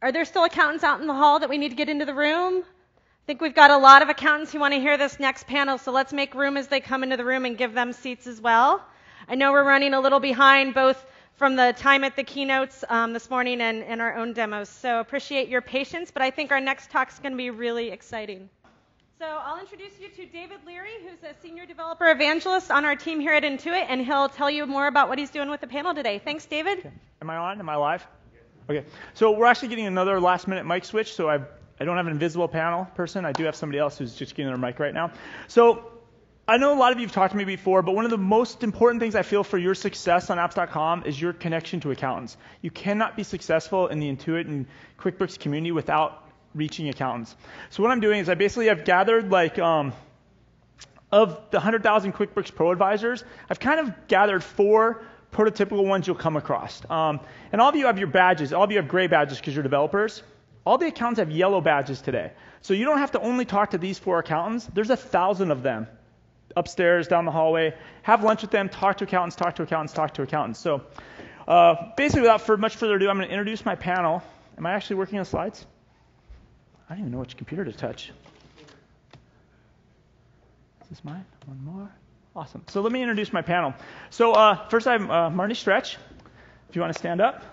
Are there still accountants out in the hall that we need to get into the room? I think we've got a lot of accountants who want to hear this next panel, so let's make room as they come into the room and give them seats as well. I know we're running a little behind, both from the time at the keynotes this morning and our own demos, so appreciate your patience, but I think our next talk is going to be really exciting. So I'll introduce you to David Leary, who's a senior developer evangelist on our team here at Intuit, and he'll tell you more about what he's doing with the panel today. Thanks, David. Okay. Am I on? Am I live? Okay. So we're actually getting another last-minute mic switch, so I don't have an invisible panel person. I do have somebody else who's just getting their mic right now. So I know a lot of you have talked to me before, but one of the most important things I feel for your success on apps.com is your connection to accountants. You cannot be successful in the Intuit and QuickBooks community without reaching accountants. So what I'm doing is I've gathered of the 100,000 QuickBooks Pro advisors, I've kind of gathered 4 prototypical ones you'll come across. And all of you have your badges. All of you have gray badges because you're developers. All the accountants have yellow badges today. So you don't have to only talk to these 4 accountants. There's 1,000 of them upstairs, down the hallway. Have lunch with them, talk to accountants, talk to accountants, talk to accountants. So basically, without much further ado, I'm going to introduce my panel. Am I actually working on slides? I don't even know which computer to touch. Is this mine? One more. Awesome. So let me introduce my panel. So first I have Marnie Stretch, if you want to stand up.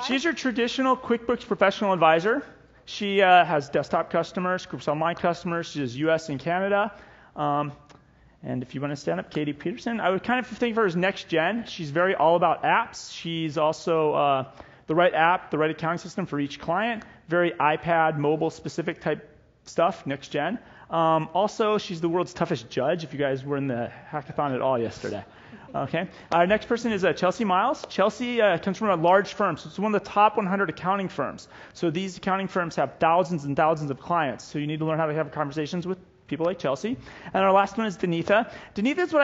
She's your traditional QuickBooks professional advisor. She has desktop customers, QuickBooks Online customers. She does US and Canada. And if you want to stand up, Kaydee Peterson. I would kind of think of her as next gen. She's very all about apps. She's also the right app, the right accounting system for each client. Very iPad, mobile specific type stuff, next gen. Also, she's the world's toughest judge, if you guys were in the hackathon at all yesterday. Okay. Our next person is Chelsey Miles. Chelsey comes from a large firm, so it's one of the top 100 accounting firms. So these accounting firms have thousands and thousands of clients, so you need to learn how to have conversations with people like Chelsey. And our last one is Danetha. Danetha is what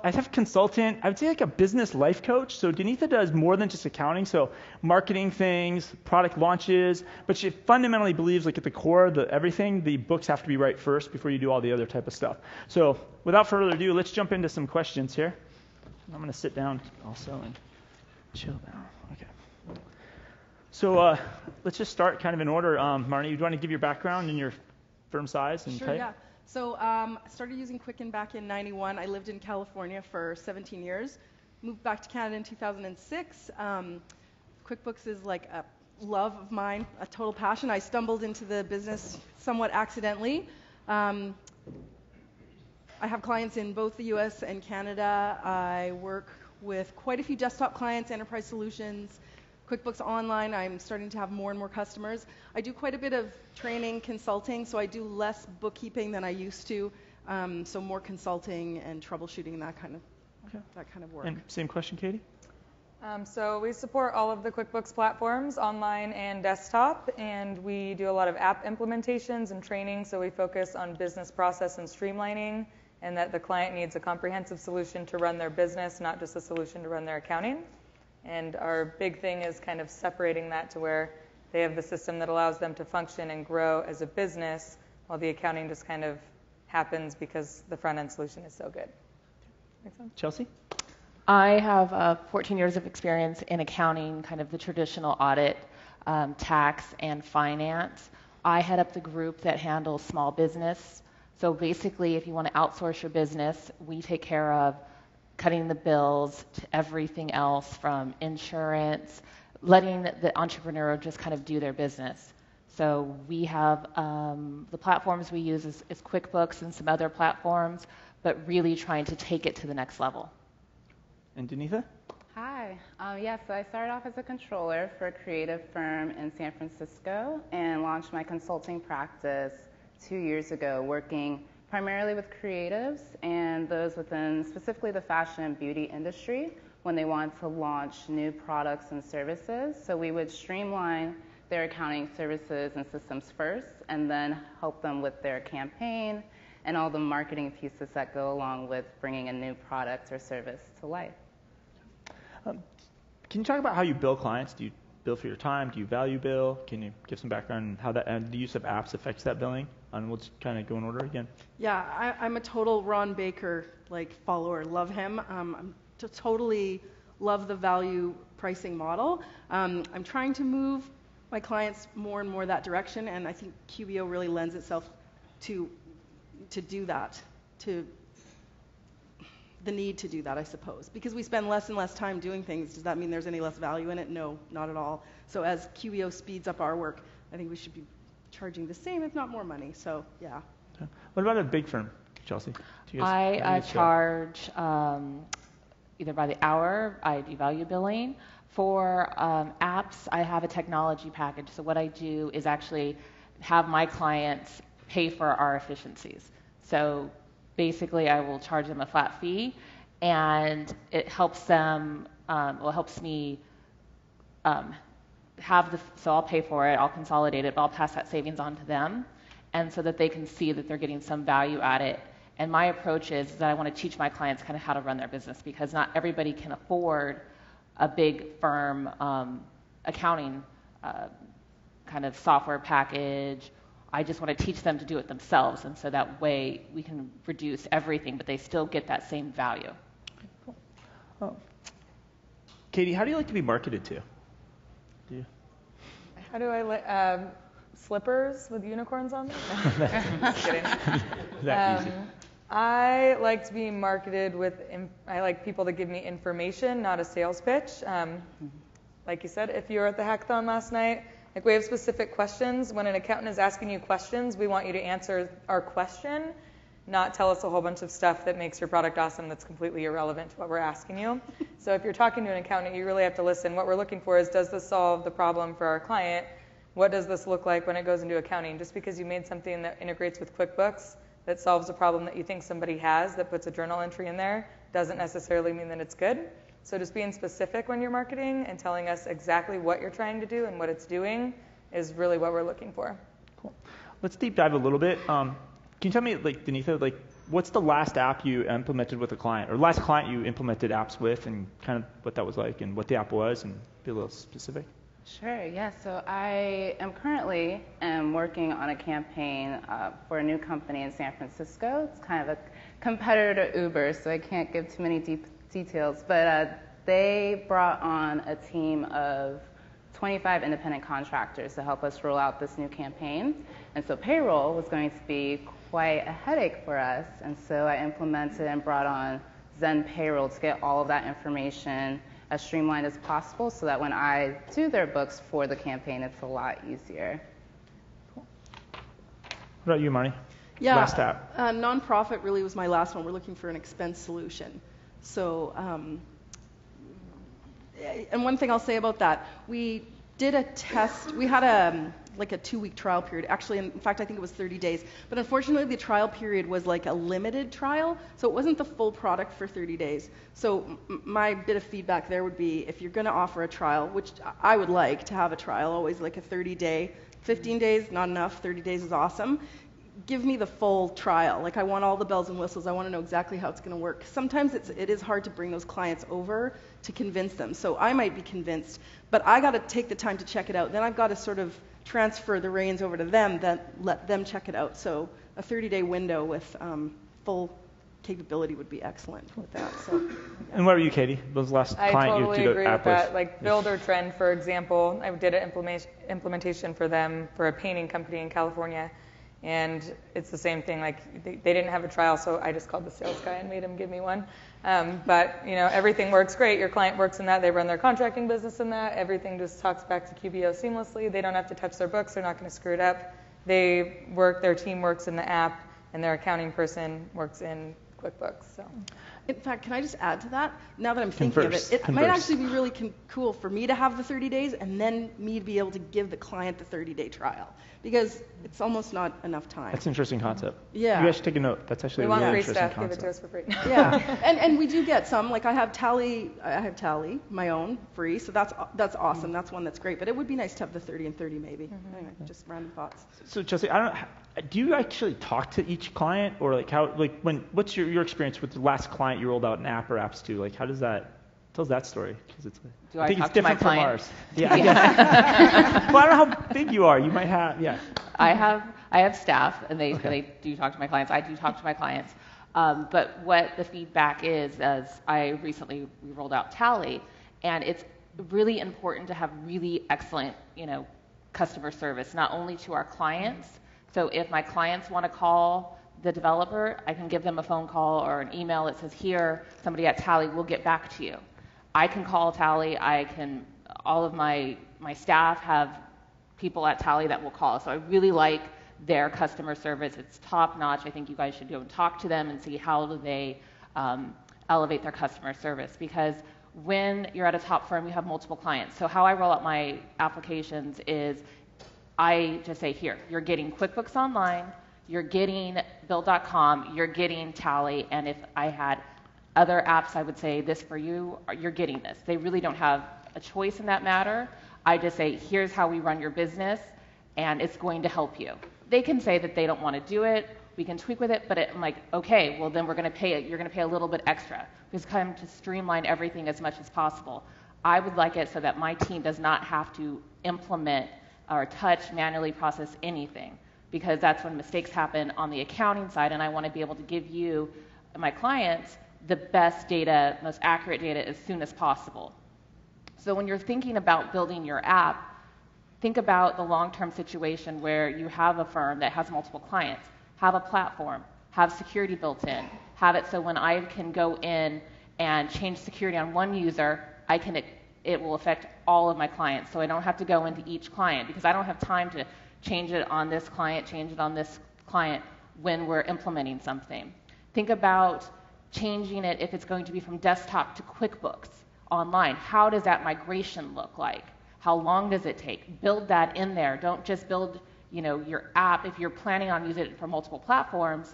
I have consultant, I would say like a business life coach. So Danetha does more than just accounting, so marketing things, product launches, but she fundamentally believes like at the core of everything, the books have to be right first before you do all the other type of stuff. So without further ado, let's jump into some questions here. I'm going to sit down also and chill down. Okay. So let's just start kind of in order. Marnie, you want to give your background and your firm size and type? Sure, yeah. So I started using Quicken back in '91. I lived in California for 17 years. Moved back to Canada in 2006. QuickBooks is like a love of mine, a total passion. I stumbled into the business somewhat accidentally. I have clients in both the US and Canada. I work with quite a few desktop clients, enterprise solutions, QuickBooks Online. I'm starting to have more and more customers. I do quite a bit of training, consulting, so I do less bookkeeping than I used to. So more consulting and troubleshooting and that kind of work. And same question, Kaydee? So we support all of the QuickBooks platforms, online and desktop, and we do a lot of app implementations and training, so we focus on business process and streamlining, and that the client needs a comprehensive solution to run their business, not just a solution to run their accounting. And our big thing is kind of separating that to where they have the system that allows them to function and grow as a business, while the accounting just kind of happens because the front-end solution is so good. Make sense? Chelsey? I have 14 years of experience in accounting, kind of the traditional audit, tax, and finance. I head up the group that handles small business. So basically, if you want to outsource your business, we take care of cutting the bills to everything else from insurance, letting the entrepreneur just kind of do their business. So we have the platforms we use is QuickBooks and some other platforms, but really trying to take it to the next level. And Danetha? Hi. So I started off as a controller for a creative firm in San Francisco and launched my consulting practice 2 years ago, working primarily with creatives and those within specifically the fashion and beauty industry when they want to launch new products and services. So we would streamline their accounting services and systems first and then help them with their campaign and all the marketing pieces that go along with bringing a new product or service to life. Can you talk about how you bill clients? Do you bill for your time? Do you value bill? Can you give some background on how that and the use of apps affects that billing? And we'll just kind of go in order again. Yeah, I'm a total Ron Baker follower. Love him. Totally love the value pricing model. I'm trying to move my clients more and more that direction, and I think QBO really lends itself to do that, to the need to do that, I suppose. Because we spend less and less time doing things, does that mean there's any less value in it? No, not at all. So as QBO speeds up our work, I think we should be charging the same, if not more money. So, yeah. Okay. What about a big firm, Chelsey? I charge either by the hour, I do value billing. For apps, I have a technology package. So what I do is actually have my clients pay for our efficiencies. So basically, I will charge them a flat fee, and it helps them, helps me so I'll pay for it, I'll consolidate it, but I'll pass that savings on to them, and so that they can see that they're getting some value at it. And my approach is that I want to teach my clients kind of how to run their business, because not everybody can afford a big firm accounting kind of software package. I just want to teach them to do it themselves, and so that way we can reduce everything, but they still get that same value. Okay, cool. Oh. Kaydee, how do you like to be marketed to? How do I like slippers with unicorns on them? No, just kidding. That easy. I like to be marketed with. I like people to give me information, not a sales pitch. Like you said, if you were at the hackathon last night, like we have specific questions. When an accountant is asking you questions, we want you to answer our question, not tell us a whole bunch of stuff that makes your product awesome that's completely irrelevant to what we're asking you. So if you're talking to an accountant, you really have to listen. What we're looking for is, does this solve the problem for our client? What does this look like when it goes into accounting? Just because you made something that integrates with QuickBooks that solves a problem that you think somebody has, that puts a journal entry in there, doesn't necessarily mean that it's good. So just being specific when you're marketing and telling us exactly what you're trying to do and what it's doing is really what we're looking for. Cool. Let's deep dive a little bit. Can you tell me, like, Danetha, what's the last app you implemented with a client, or last client you implemented apps with, and kind of what that was like, and what the app was, and be a little specific? Sure, yeah. So I am currently working on a campaign for a new company in San Francisco. It's kind of a competitor to Uber, so I can't give too many deep details. But they brought on a team of 25 independent contractors to help us roll out this new campaign. And so payroll was going to be quite a headache for us. And so I implemented and brought on Zen Payroll to get all of that information as streamlined as possible, so that when I do their books for the campaign, it's a lot easier. Cool. What about you, Marnie? Yeah, last app. Nonprofit really was my last one. We're looking for an expense solution. So, and one thing I'll say about that, we did a test. We had a 2-week trial period. Actually, in fact, I think it was 30 days. But unfortunately, the trial period was like a limited trial, so it wasn't the full product for 30 days. So my bit of feedback there would be, if you're going to offer a trial, which I would like to have a trial, always like a 30-day, 15 days, not enough, 30 days is awesome. Give me the full trial. Like, I want all the bells and whistles. I want to know exactly how it's going to work. Sometimes it is hard to bring those clients over to convince them. So I might be convinced, but I got to take the time to check it out. Then I've got to sort of transfer the reins over to them, then let them check it out. So a 30-day window with full capability would be excellent with that. So, yeah. And what were you, Kaydee? Those last I client totally you did agree an with app that. with? Like Builder Trend, for example, I did an implementation for them for a painting company in California. And it's the same thing, like they didn't have a trial, so I just called the sales guy and made him give me one. But everything works great. Your client works in that. They run their contracting business in that. Everything just talks back to QBO seamlessly. They don't have to touch their books. They're not going to screw it up. Their team works in the app, and their accounting person works in QuickBooks. So. In fact, can I just add to that? Now that I'm thinking of it, it might actually be really cool for me to have the 30 days and then me to be able to give the client the 30-day trial, because it's almost not enough time. That's an interesting concept. Yeah. You guys should take a note. That's actually we a really want free interesting stuff. concept. Give it to us for free. Yeah, and we do get some. Like I have Tally, my own, free. So that's awesome. That's one that's great. But it would be nice to have the 30 and 30 maybe. Mm-hmm. Anyway, just random thoughts. So Chelsey, do you actually talk to each client, or what's your experience with the last client you rolled out an app or apps to? Like, how does that? Tell us that story, because I think it's different from ours. Yeah. Well, I don't know how big you are. You might have, yeah. I have staff, and they do talk to my clients. I do talk to my clients. But what the feedback is, as we rolled out Tally, and it's really important to have really excellent, customer service, not only to our clients. So if my clients want to call the developer, I can give them a phone call or an email that says, here, somebody at Tally will get back to you. I can call Tally. All of my staff have people at Tally that will call. So I really like their customer service. It's top notch. I think you guys should go and talk to them and see how do they elevate their customer service, because when you're at a top firm, you have multiple clients. So how I roll out my applications is I just say, here, you're getting QuickBooks Online, you're getting Bill.com, you're getting Tally, and if I had other apps, I would say this for you, you're getting this. They really don't have a choice in that matter. I just say, here's how we run your business, and it's going to help you. They can say that they don't want to do it, we can tweak with it, but I'm like, okay, well then we're going to pay it. You're going to pay a little bit extra. Because kind of to streamline everything as much as possible. I would like it so that my team does not have to implement or touch, manually process anything, because that's when mistakes happen on the accounting side, and I want to be able to give you, my clients, the best data, most accurate data as soon as possible. So when you're thinking about building your app, think about the long-term situation where you have a firm that has multiple clients, have a platform, have security built in, have it so when I can go in and change security on one user, it will affect all of my clients. So I don't have to go into each client, because I don't have time to change it on this client, change it on this client when we're implementing something. Think about changing it if it's going to be from desktop to QuickBooks Online. How does that migration look like? How long does it take? Build that in there. Don't just build, your app. If you're planning on using it for multiple platforms,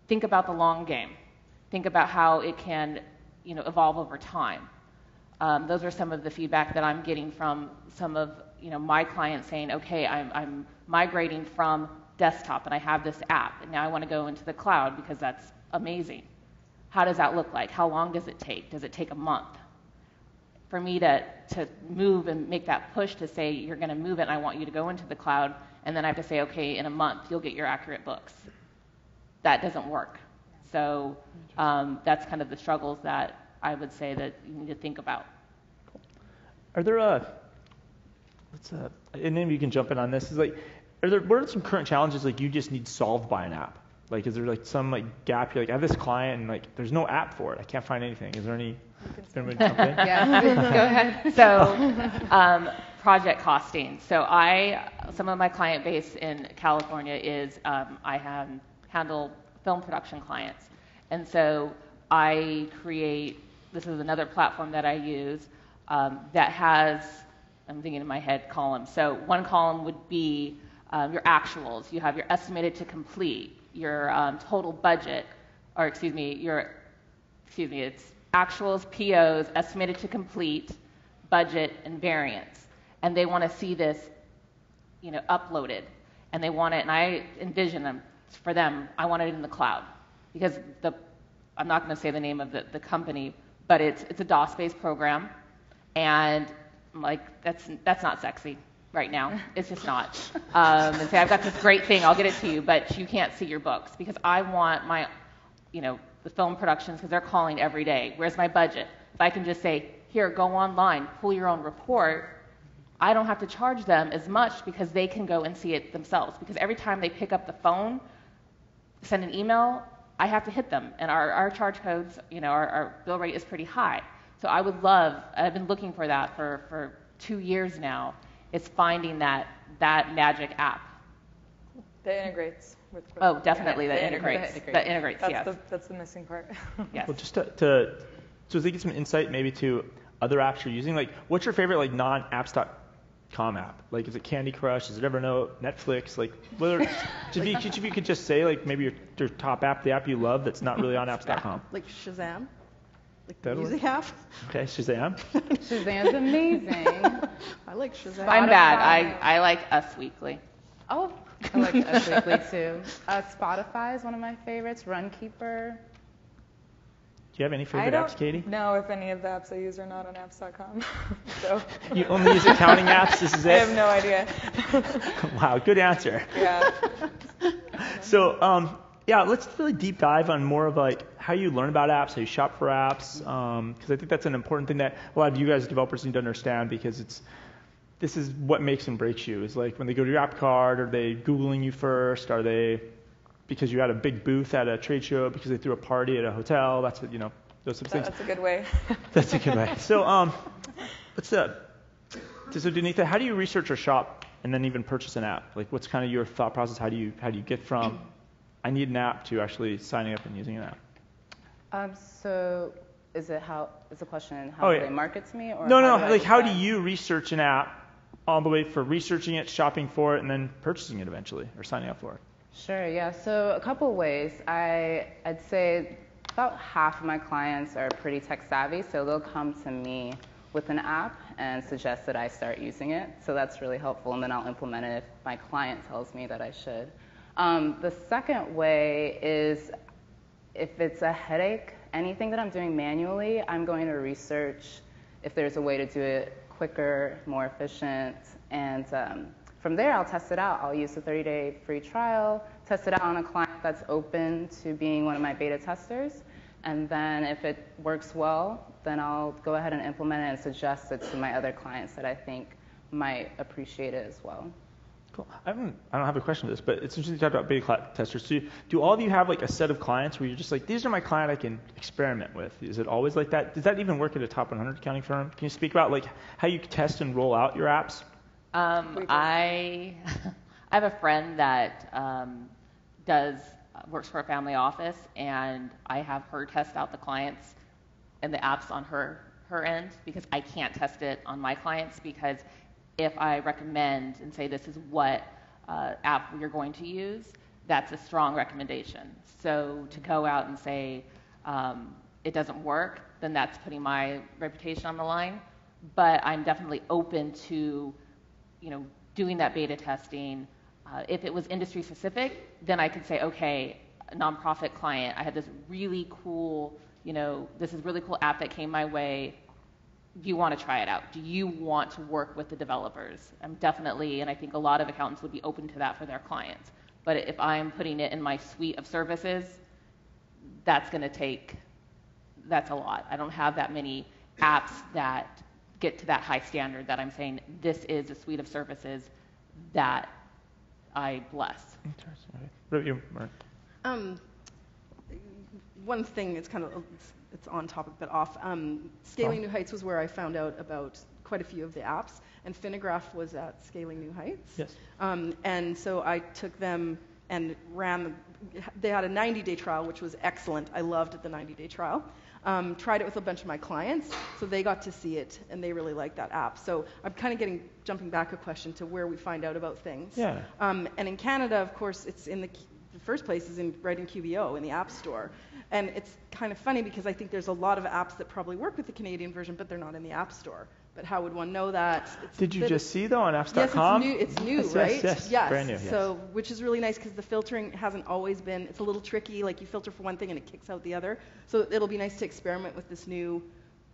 think about the long game. Think about how it can, evolve over time. Those are some of the feedback that I'm getting from some of, my clients saying, okay, I'm migrating from desktop and I have this app, and now I want to go into the cloud because that's amazing. How does that look like? How long does it take? Does it take a month? For me to move and make that push to say, you're going to move it and I want you to go into the cloud, and then I have to say, okay, in a month you'll get your accurate books. That doesn't work. So that's kind of the struggles that I would say that you need to think about. Are there and maybe you can jump in on this, what are some current challenges you just need solved by an app? Is there some gap? You're I have this client and there's no app for it. I can't find anything. Is there any? Everybody jump in? Yeah, go ahead. So project costing. So some of my client base in California is I handle film production clients, and so I create. This is another platform that I use that has. I'm thinking in my head columns. So one column would be your actuals. You have your estimated to complete, your total budget, or it's actuals, POs, estimated to complete, budget, and variance. And they want to see this, uploaded. And they want it, and I envision them, for them, I want it in the cloud. Because I'm not going to say the name of the company, but it's a DOS-based program. And that's not sexy right now. It's just not. And say, I've got this great thing, I'll get it to you, but you can't see your books. Because I want my, the film productions, because they're calling every day. Where's my budget? If I can just say, here, go online, pull your own report, I don't have to charge them as much because they can go and see it themselves. Because every time they pick up the phone, send an email, I have to hit them. And our charge codes, our bill rate is pretty high. So I've been looking for that for 2 years now, is finding that magic app. That integrates with QuickBooks. Oh, definitely, that integrates. That integrates, yes. That's the missing part. Yes. Well, just so they get some insight maybe to other apps you're using, what's your favorite non-apps.com app? Is it Candy Crush? Is it Evernote? Netflix? If you could just say maybe your top app, the app you love that's not really on apps.com. Like Shazam? That music app? Okay, Shazam. Shazam's amazing. I like Shazam. I'm bad. I like Us Weekly. Oh, I like Us Weekly too. Spotify is one of my favorites. Runkeeper. Do you have any favorite apps, Kaydee? No, if any of the apps I use are not on apps.com. So. You only use accounting apps? This is it? I have no idea. Wow, good answer. Yeah. So, let's really deep dive on more of how you learn about apps, how you shop for apps, because I think that's an important thing that a lot of you guys developers need to understand, because this is what makes and breaks you. Is like when they go to your app card, are they Googling you first? Are they because you had a big booth at a trade show, because they threw a party at a hotel? That's what, those types of things. That's a good way. That's a good way. So, what's that? So, Danetha, how do you research or shop and then even purchase an app? Like, what's kind of your thought process? How do you get from I need an app to actually signing up and using an app? So is the question how do they market to me? Or No. Like, how do you research an app all the way for researching it, shopping for it, and then purchasing it eventually or signing up for it? Sure, yeah. So a couple of ways. I'd say about half of my clients are pretty tech savvy, so they'll come to me with an app and suggest that I start using it. So that's really helpful, and then I'll implement it if my client tells me that I should. The second way is if it's a headache, anything that I'm doing manually, I'm going to research if there's a way to do it quicker, more efficient, and from there I'll test it out. I'll use the 30-day free trial, test it out on a client that's open to being one of my beta testers, and then if it works well, then I'll go ahead and implement it and suggest it to my other clients that I think might appreciate it as well. Cool. I don't have a question to this, but it's interesting to talk about beta testers. So do all of you have like a set of clients where you're just like, these are my client I can experiment with? Is it always like that? Does that even work at a top 100 accounting firm? Can you speak about like how you test and roll out your apps? I have a friend that works for a family office, and I have her test out the clients and the apps on her end, because I can't test it on my clients, because if I recommend and say this is what app you're going to use, that's a strong recommendation. So to go out and say it doesn't work, then that's putting my reputation on the line. But I'm definitely open to doing that beta testing. If it was industry specific, then I could say, okay, a nonprofit client, I had this really cool, this is really cool app that came my way. Do you want to try it out? Do you want to work with the developers? I'm definitely, and I think a lot of accountants would be open to that for their clients. But if I'm putting it in my suite of services, that's a lot. I don't have that many apps that get to that high standard that I'm saying this is a suite of services that I bless. Interesting. Okay. What about you, Marnie? One thing, it's on topic but off. Scaling New Heights was where I found out about quite a few of the apps, and Finagraph was at Scaling New Heights. Yes. And so I took them and they had a 90-day trial, which was excellent. I loved the 90-day trial. Tried it with a bunch of my clients, so they got to see it, and they really liked that app. So I'm kind of jumping back a question to where we find out about things. Yeah. And in Canada, of course, it's in the first place is right in QBO, in the App Store. And it's kind of funny because I think there's a lot of apps that probably work with the Canadian version, but they're not in the App Store. But how would one know that? Did you just see, though, on apps.com? Yes, it's new, right? Yes, brand new, yes. So, which is really nice because the filtering hasn't always been, it's a little tricky, like you filter for one thing and it kicks out the other. So it'll be nice to experiment with this new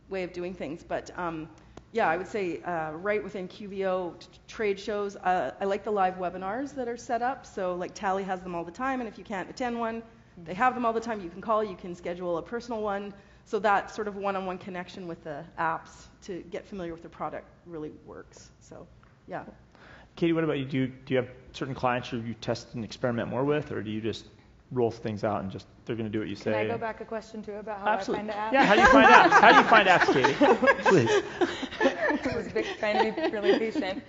way of doing things. But I would say right within QBO trade shows, I like the live webinars that are set up. So like Tally has them all the time, and if you can't attend one, they have them all the time. You can call, you can schedule a personal one. So that sort of one-on-one connection with the apps to get familiar with the product really works. So, yeah. Kaydee, what about you? Do you have certain clients you test and experiment more with, or do you just roll things out and just they're going to do what you say? Can I go back a question too about how Absolutely. I find apps? Yeah, how do you find apps? How do you find apps, Kaydee? Please. I was trying to be really patient.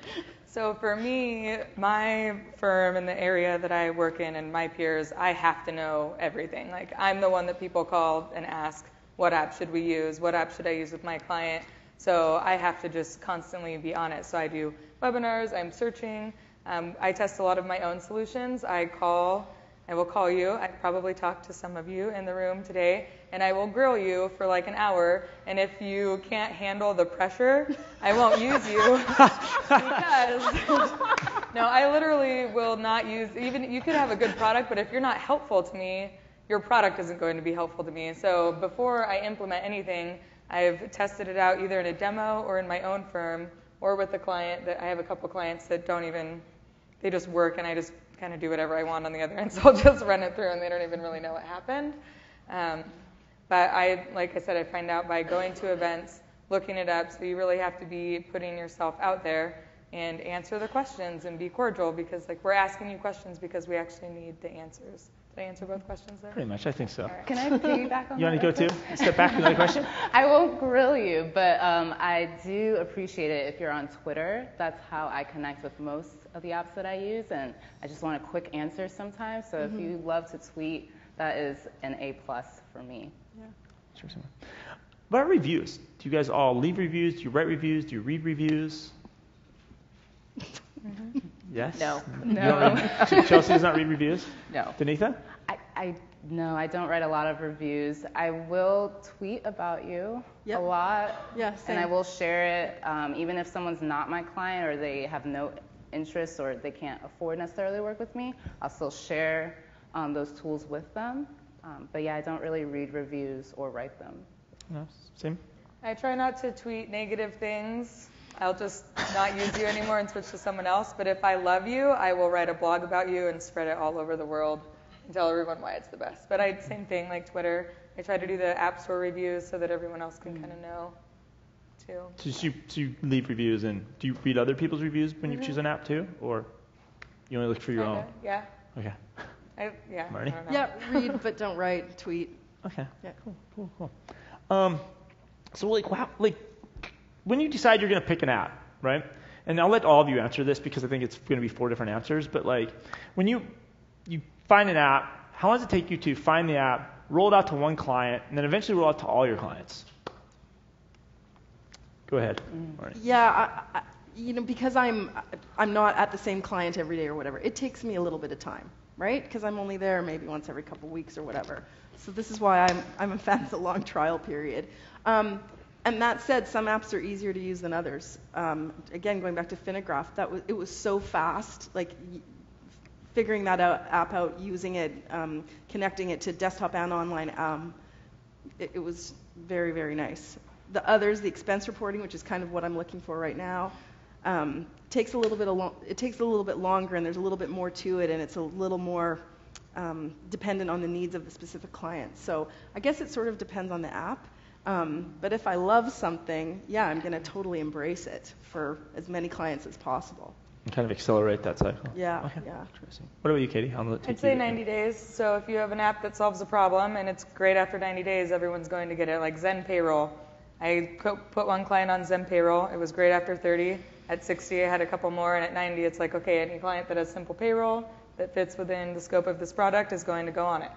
So for me, my firm and the area that I work in and my peers, I have to know everything. Like I'm the one that people call and ask, what app should we use? What app should I use with my client? So I have to just constantly be on it. So I do webinars, I'm searching. I test a lot of my own solutions. I will call you. I probably talked to some of you in the room today, and I will grill you for like an hour. And if you can't handle the pressure, I won't use you because no, I literally will not use. Even you could have a good product, but if you're not helpful to me, your product isn't going to be helpful to me. So before I implement anything, I've tested it out either in a demo or in my own firm or with a client that I have a couple clients that they just work and I just kind of do whatever I want on the other end. So I'll just run it through and they don't even really know what happened. But like I said, I find out by going to events, looking it up. So you really have to be putting yourself out there. and answer the questions and be cordial, because like we're asking you questions because we actually need the answers. Did I answer both questions there? Pretty much, I think so. All right. Can I piggyback on You want that? to go too? Step back, another question? I won't grill you, but I do appreciate it if you're on Twitter. That's how I connect with most of the apps that I use, and I just want a quick answer sometimes. So if you love to tweet, that is an A+ for me. Yeah. Sure. What about reviews? Do you guys all leave reviews? Do you write reviews? Do you read reviews? Yes? No. Chelsey does not read reviews? No. Danetha? No, I don't write a lot of reviews. I will tweet about you a lot, Yeah, and I same. will share it, even if someone's not my client or they have no interest or they can't afford necessarily work with me. I'll still share those tools with them. But yeah, I don't really read reviews or write them. No, same. I try not to tweet negative things. I'll just not use you anymore and switch to someone else. But if I love you, I will write a blog about you and spread it all over the world and tell everyone why it's the best. But same thing, like Twitter. I try to do the App Store reviews so that everyone else can kind of know, too. So you leave reviews, and do you read other people's reviews when you choose an app too, or you only look for your own? Yeah. Okay. Marnie? I don't know. Yeah, read but don't write, tweet. Okay. Yeah. Cool. So when you decide you're going to pick an app, right? And I'll let all of you answer this because I think it's going to be 4 different answers. But like, when you find an app, how long does it take you to find the app, roll it out to one client, and then eventually roll it out to all your clients? Go ahead, Marnie. Yeah, because I'm not at the same client every day or whatever, it takes me a little bit of time, right? Because I'm only there maybe once every couple weeks or whatever. So this is why I'm a fan of the long trial period. And that said, some apps are easier to use than others. Again, going back to Finagraph, it was so fast, like figuring that app out, using it, connecting it to desktop and online. It was very, very nice. The others, the expense reporting, which is kind of what I'm looking for right now, takes a little bit longer, and there's a little bit more to it, and it's a little more dependent on the needs of the specific client. So I guess it sort of depends on the app. But if I love something, yeah, I'm going to totally embrace it for as many clients as possible. And kind of accelerate that cycle. Yeah, Okay. yeah. Interesting. What about you, Kaydee? I'd say 90 days. So if you have an app that solves a problem and it's great after 90 days, everyone's going to get it. Like Zen Payroll. I put one client on Zen Payroll. It was great after 30. At 60, I had a couple more. And at 90, it's like, okay, any client that has simple payroll that fits within the scope of this product is going to go on it.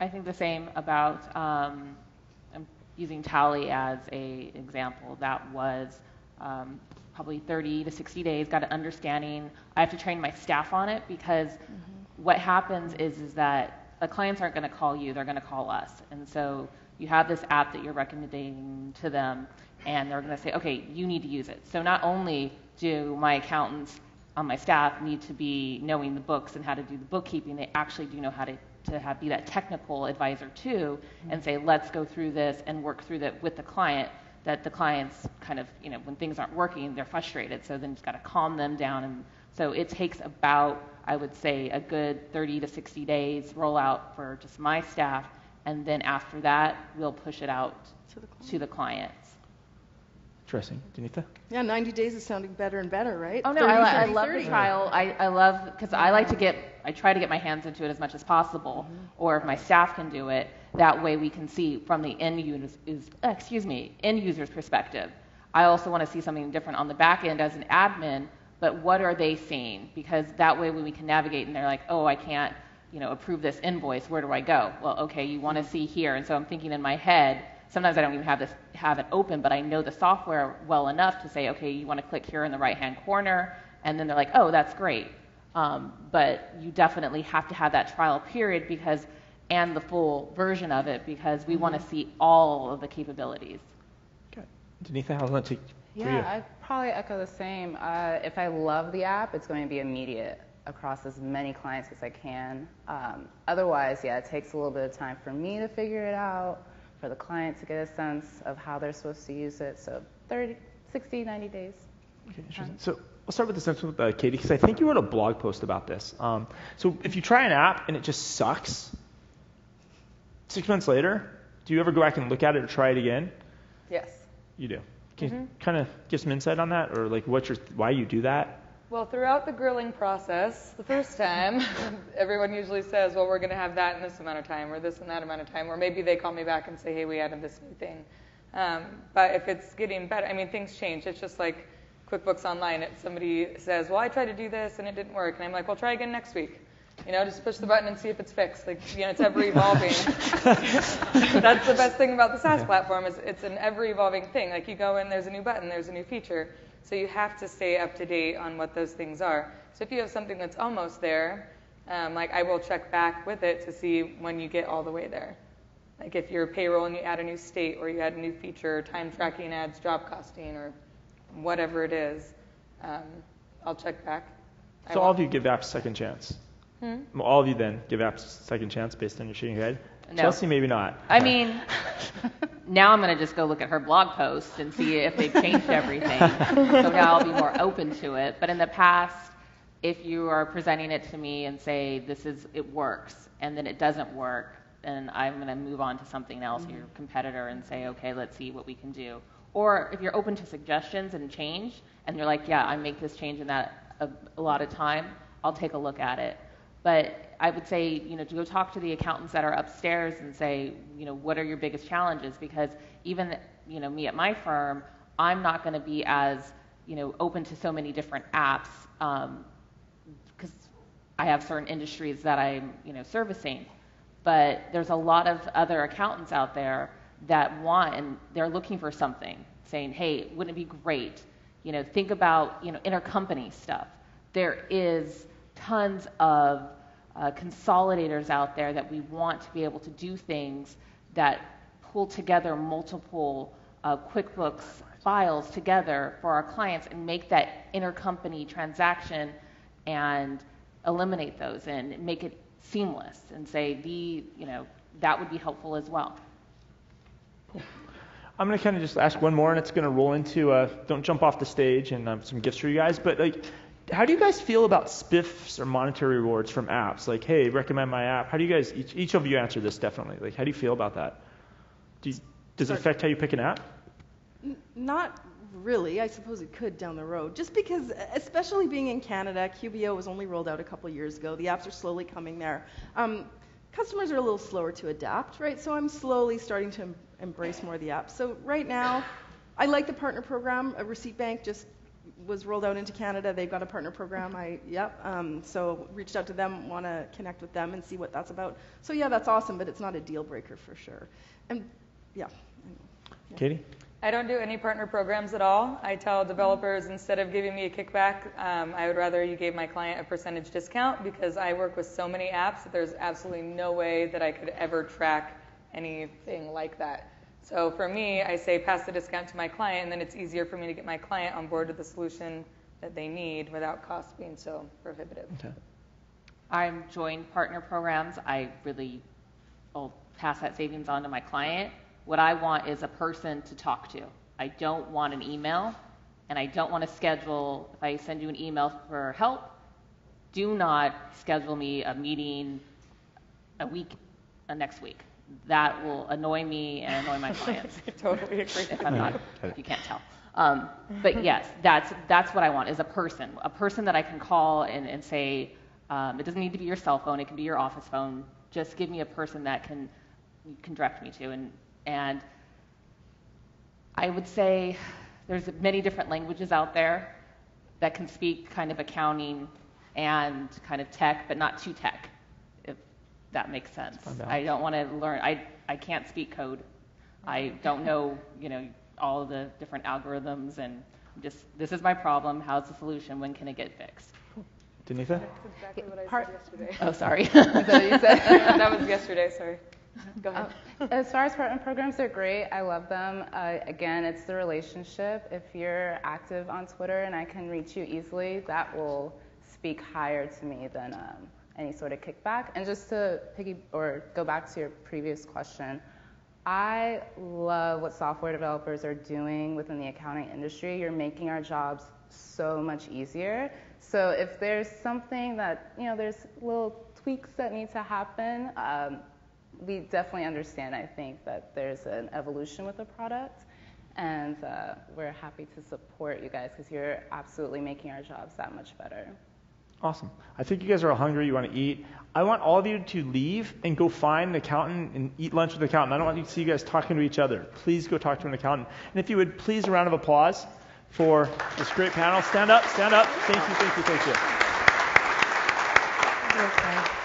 I think the same about I'm using Tally as an example. That was probably 30 to 60 days, got an understanding. I have to train my staff on it because what happens is that the clients aren't going to call you, they're going to call us. And so you have this app that you're recommending to them, and they're going to say, okay, you need to use it. So not only do my accountants on my staff need to be knowing the books and how to do the bookkeeping, they actually do know how to be that technical advisor too, and say, let's go through this and work through that with the client, that the clients kind of, when things aren't working, they're frustrated. So then you've got to calm them down. And so it takes about, I would say, a good 30 to 60 days rollout for just my staff. And then after that, we'll push it out to the clients. Interesting. Danetha? Yeah, 90 days is sounding better and better, right? Oh, no, 30, I 30, love 30. the trial. I love, because I try to get my hands into it as much as possible, or if my staff can do it, that way we can see from the end user's perspective. I also want to see something different on the back end as an admin, but what are they seeing? Because that way when we can navigate and they're like, oh, I can't, approve this invoice, where do I go? Well, okay, you want to see here. And so I'm thinking in my head, sometimes I don't even have it open, but I know the software well enough to say, okay, you want to click here in the right-hand corner, and then they're like, oh, that's great. But you definitely have to have that trial period and the full version of it, because we want to see all of the capabilities. Okay. Danetha, how long does it take for you? Yeah, I'd probably echo the same. If I love the app, it's going to be immediate across as many clients as I can. Otherwise, yeah, it takes a little bit of time for me to figure it out, for the client to get a sense of how they're supposed to use it. So 30, 60, 90 days. Okay, interesting. So we'll start with this next one with Kaydee, because I think you wrote a blog post about this. So if you try an app and it just sucks, 6 months later, do you ever go back and look at it or try it again? Yes. You do. Can you kind of give some insight on that, or like why you do that? Well, throughout the grilling process, the first time, everyone usually says, well, we're going to have that in this amount of time, or this and that amount of time, or maybe they call me back and say, hey, we added this new thing. But if it's getting better, I mean, things change. It's just like QuickBooks Online. Somebody says, well, I tried to do this and it didn't work. And I'm like, well, try again next week. Just push the button and see if it's fixed. Like, it's ever evolving. That's the best thing about the SaaS platform is it's an ever evolving thing. Like, you go in, there's a new button, there's a new feature. So you have to stay up to date on what those things are. So if you have something that's almost there, like I will check back with it to see when you get all the way there. Like if you're payroll and you add a new state, or you add a new feature, time tracking adds job costing, or whatever it is, I'll check back. So all of you give apps a second chance? All of you then give apps a second chance based on your shaking your head? No. Chelsey, maybe not. I mean, now I'm going to just go look at her blog post and see if they've changed everything. So now I'll be more open to it. But in the past, if you are presenting it to me and say, it works, and then it doesn't work, then I'm going to move on to something else, your competitor, and say, okay, let's see what we can do. Or if you're open to suggestions and change, and you're like, yeah, I make this change in that a lot of time, I'll take a look at it. But I would say, to go talk to the accountants that are upstairs and say, what are your biggest challenges? Because even, me at my firm, I'm not going to be as, open to so many different apps because I have certain industries that I'm, servicing. But there's a lot of other accountants out there that want, and they're looking for something, saying, hey, wouldn't it be great? Think about, intercompany stuff. There is tons of consolidators out there that we want to be able to do things that pull together multiple QuickBooks files together for our clients and make that intercompany transaction and eliminate those and make it seamless and say that would be helpful as well. I'm going to kind of just ask one more, and it's going to roll into don't jump off the stage, and some gifts for you guys. But how do you guys feel about spiffs or monetary rewards from apps? Like, hey, recommend my app. How do you guys, each of you answer this definitely. Like, how do you feel about that? Does it affect how you pick an app? Not really. I suppose it could down the road. Just because, especially being in Canada, QBO was only rolled out a couple of years ago. The apps are slowly coming there. Customers are a little slower to adapt, right? So I'm slowly starting to embrace more of the apps. So right now, I like the partner program. A Receipt Bank just was rolled out into Canada. They've got a partner program. So reached out to them, want to connect with them and see what that's about. So yeah, that's awesome, but it's not a deal breaker for sure. And yeah. Kaydee? I don't do any partner programs at all. I tell developers instead of giving me a kickback, I would rather you gave my client a percentage discount because I work with so many apps that there's absolutely no way that I could ever track anything like that. So for me, I say pass the discount to my client, and then it's easier for me to get my client on board with the solution that they need without costs being so prohibitive. Okay. I'm joined partner programs. I'll pass that savings on to my client. What I want is a person to talk to. I don't want an email, and I don't want to schedule, if I send you an email for help, do not schedule me a meeting next week. That will annoy me and annoy my clients. I totally agree. If you can't tell. But yes, that's what I want is a person that I can call and say, it doesn't need to be your cell phone, it can be your office phone. Just give me a person that can direct me to. And I would say there's many different languages out there that can speak kind of accounting and kind of tech, but not too tech, if that makes sense. I don't want to learn. I can't speak code. I don't know, all the different algorithms, and this is my problem. How's the solution? When can it get fixed? Danetha? That's exactly what I said yesterday. Oh, sorry. Is that what you said? That was yesterday, sorry. Go ahead. As far as partner programs, they're great. I love them. Again, it's the relationship. If you're active on Twitter and I can reach you easily, that will speak higher to me than any sort of kickback. And just to go back to your previous question, I love what software developers are doing within the accounting industry. You're making our jobs so much easier. So if there's something that, there's little tweaks that need to happen, we definitely understand, I think, that there's an evolution with the product. And we're happy to support you guys because you're absolutely making our jobs that much better. Awesome. I think you guys are all hungry. You want to eat. I want all of you to leave and go find an accountant and eat lunch with an accountant. I don't want you to see you guys talking to each other. Please go talk to an accountant. And if you would, please, a round of applause for this great panel. Stand up, stand up. Thank you, thank you, thank you. Okay.